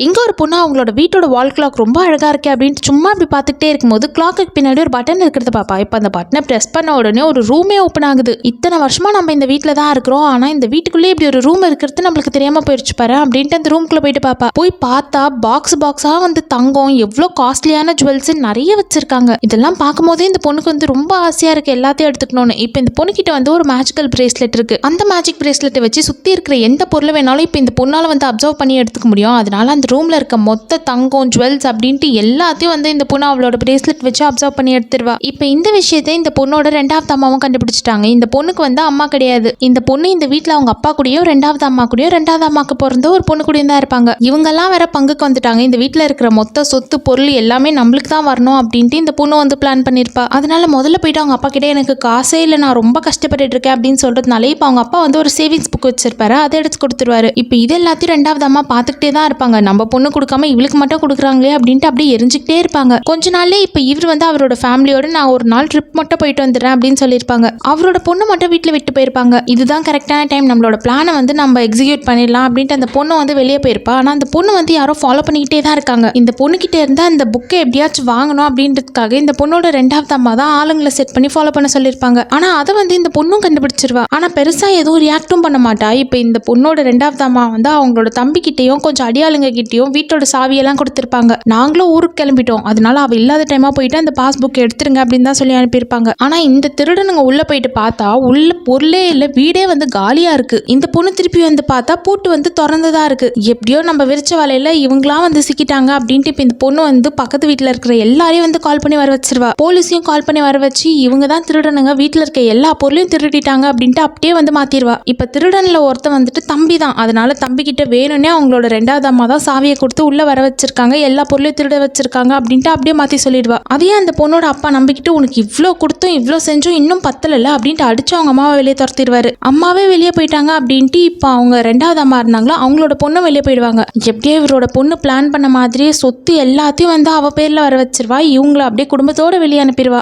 இங்க ஒரு பொண்ணு அவங்களோட வீட்டோட வால் கிளாக் ரொம்ப அழகா இருக்கு அப்படின்ட்டு சும்மா இப்படி பார்த்துக்கிட்டே இருக்கும்போது கிளாக்கு பின்னாடி ஒரு பட்டன் இருக்கிறத பாப்பா. இப்போ அந்த பட்டனை பிரஸ் பண்ண உடனே ஒரு ரூமே ஓப்பன் ஆகுது. இத்தனை வருஷமா நம்ம இந்த வீட்டில் தான் இருக்கிறோம், ஆனா இந்த வீட்டுக்குள்ளே இப்படி ஒரு ரூம் இருக்கிறது நம்மளுக்கு தெரியாம போயிடுச்சு பாரு அப்படின்ட்டு அந்த ரூம்குள்ள போயிட்டு பாப்பா. போய் பார்த்தா பாக்ஸா வந்து தங்கம், எவ்வளோ காஸ்ட்லியான ஜுவல்ஸ் நிறைய வச்சிருக்காங்க. இதெல்லாம் பார்க்கும்போதே இந்த பொண்ணுக்கு வந்து ரொம்ப ஆசையா இருக்கு எல்லாத்தையும் எடுத்துக்கணும்னு. இப்போ இந்த பொண்ணுகிட்ட வந்து ஒரு மேஜிக்கல் பிரேஸ்லெட் இருக்கு. அந்த மேஜிக் பிரேஸ்லெட்டை வச்சு சுத்தி இருக்கிற எந்த பொருளை வேணாலும் இப்போ இந்த பொண்ணால வந்து அப்சர்வ் பண்ணி எடுத்துக்க முடியும். அதனால அந்த ரூம்ல இருக்க மொத்த தங்கம் ஜுவல்ஸ் அப்படின்ட்டு எல்லாத்தையும் வந்து இந்த பொண்ணு அவளோட பிரேஸ்லெட் வச்சு அப்சர்வ் பண்ணி எடுத்துருவா. இப்போ இந்த விஷயத்தை இந்த பொண்ணோட ரெண்டாவது அம்மாவும் கண்டுபிடிச்சிட்டாங்க. இந்த பொண்ணுக்கு வந்து அம்மா கிடையாது. இந்த பொண்ணு இந்த வீட்டில் அவங்க அப்பா கூடயும் ரெண்டாவது அம்மா கூடயும் ரெண்டாவது அம்மாக்கு பிறந்த ஒரு பொண்ணு கூடயும் தான் இருப்பாங்க. இவங்கெல்லாம் வேற பங்குக்கு வந்துட்டாங்க. இந்த வீட்டில் இருக்கிற மொத்த சொத்து பொருள் எல்லாமே நம்மளுக்கு தான் வரணும் அப்படின்ட்டு இந்த பொண்ணு வந்து பிளான் பண்ணியிருப்பா. அதனால முதல்ல போயிட்டு அவங்க அப்பா கிட்ட எனக்கு காசே இல்லை, நான் ரொம்ப கஷ்டப்பட்டு இருக்கேன் அப்படின்னு சொல்றதுனால இப்போ அவங்க அப்பா வந்து ஒரு சேவிங்ஸ் புக் வச்சிருப்பாரு, அதை எடுத்து கொடுத்துருவாரு. இப்போ இது எல்லாத்தையும் ரெண்டாவது அம்மா பார்த்துக்கிட்டே தான் இருப்பாங்க. நம்ம பொண்ணு கொடுக்காம இவளுக்கு மட்டும் கொடுக்குறாங்களே அப்படின்ட்டு அப்படியே எரிஞ்சுக்கிட்டே இருப்பாங்க. கொஞ்ச நாள்லே இப்போ இவர் வந்து அவரோட ஃபேமிலியோட நான் ஒரு நாள் ட்ரிப் மட்டும் போயிட்டு வந்துடுறேன் அப்படின்னு சொல்லியிருப்பாங்க. அவரோட பொண்ணு மட்டும் வீட்டில் விட்டு போயிருப்பாங்க. இதுதான் கரெக்டான டைம், நம்மளோட பிளானை வந்து நம்ம எக்ஸிக்யூட் பண்ணிடலாம் அப்படின்ட்டு அந்த பொண்ணு வந்து வெளியே போயிருப்பா. ஆனால் அந்த பொண்ணு வந்து யாரோ ஃபாலோ பண்ணிக்கிட்டே தான் இருக்காங்க. இந்த பொண்ணுகிட்ட இருந்து அந்த புக்கை எப்படியாச்சும் வாங்கணும் அப்படின்றதுக்காக இந்த பொண்ணோட ரெண்டாவது அம்மா தான் ஆளுங்களை செட் பண்ணி ஃபாலோ பண்ண சொல்லியிருப்பாங்க. ஆனால் அதை வந்து இந்த பொண்ணும் கண்டுபிடிச்சிருவா. ஆனால் பெருசாக எதுவும் ரியாக்டும் பண்ண மாட்டா. இப்போ இந்த பொண்ணோட ரெண்டாவது அம்மா வந்து அவங்களோட தம்பிக்கிட்டையும் கொஞ்சம் அடியாளுங்க கிட்டையும் வீட்டோட சாவியெல்லாம் கொடுத்துருப்பாங்க. நாங்களும் ஊருக்கு கிளம்பிட்டோம், அதனால அவ இல்லாத டைமா போயிட்டு அந்த பாஸ்புக் எடுத்துருங்க அப்படின்னு தான் சொல்லி அனுப்பியிருப்பாங்க. ஆனா இந்த திருடனுங்க உள்ள போயிட்டு பார்த்தா உள்ள பொருளே இல்லை, வீடே வந்து காலியா இருக்கு. இந்த பொண்ணு திருப்பி வந்து பார்த்தா பூட்டு வந்து திறந்துதான் இருக்கு. எப்படியோ நம்ம விரிச்ச வலையில இவங்களாம் வந்து சிக்கிட்டாங்க அப்படின்ட்டு இப்போ இந்த பொண்ணு வந்து பக்கத்து வீட்டுல இருக்கிற எல்லாரையும் வந்து கால் பண்ணி வர வச்சிருவா. போலீஸையும் கால் பண்ணி வர வச்சு இவங்க தான் திருடனுங்க, வீட்டுல இருக்க எல்லா பொருளையும் திருடிட்டாங்க அப்படின்ட்டு அப்படியே வந்து மாத்திடுவா. இப்ப திருடன்ல ஒருத்த வந்துட்டு தம்பி தான். அதனால தம்பி கிட்ட வேணும்னே அவங்களோட ரெண்டாவது அம்மா தான் சாவியை கொடுத்து உள்ள வர வச்சிருக்காங்க, எல்லா பொருளையும் திருட வச்சிருக்காங்க அப்படின்ட்டு அப்படியே மாத்தி சொல்லிடுவா. அதையே அந்த பொண்ணோட அப்பா நம்பிக்கிட்டு உனக்கு இவ்வளோ கொடுத்தும் இவ்வளோ செஞ்சும் இன்னும் பத்தல அப்படின்ட்டு அடிச்சு அவங்க அம்மாவை வெளியே துரத்திடுவாரு. அம்மாவே வெளியே போயிட்டாங்க அப்படின்ட்டு இப்போ அவங்க ரெண்டாவது அம்மா இருந்தாங்களோ அவங்களோட பொண்ணு வெளியே போயிடுவாங்க. எப்படியே இவரோட பொண்ணு பிளான் பண்ண மாதிரியே சொத்து எல்லாத்தையும் வந்து அவ பேர்ல வர வச்சிருவா. இவங்களை அப்படியே குடும்பத்தோட வெளியே அனுப்பிடுவா.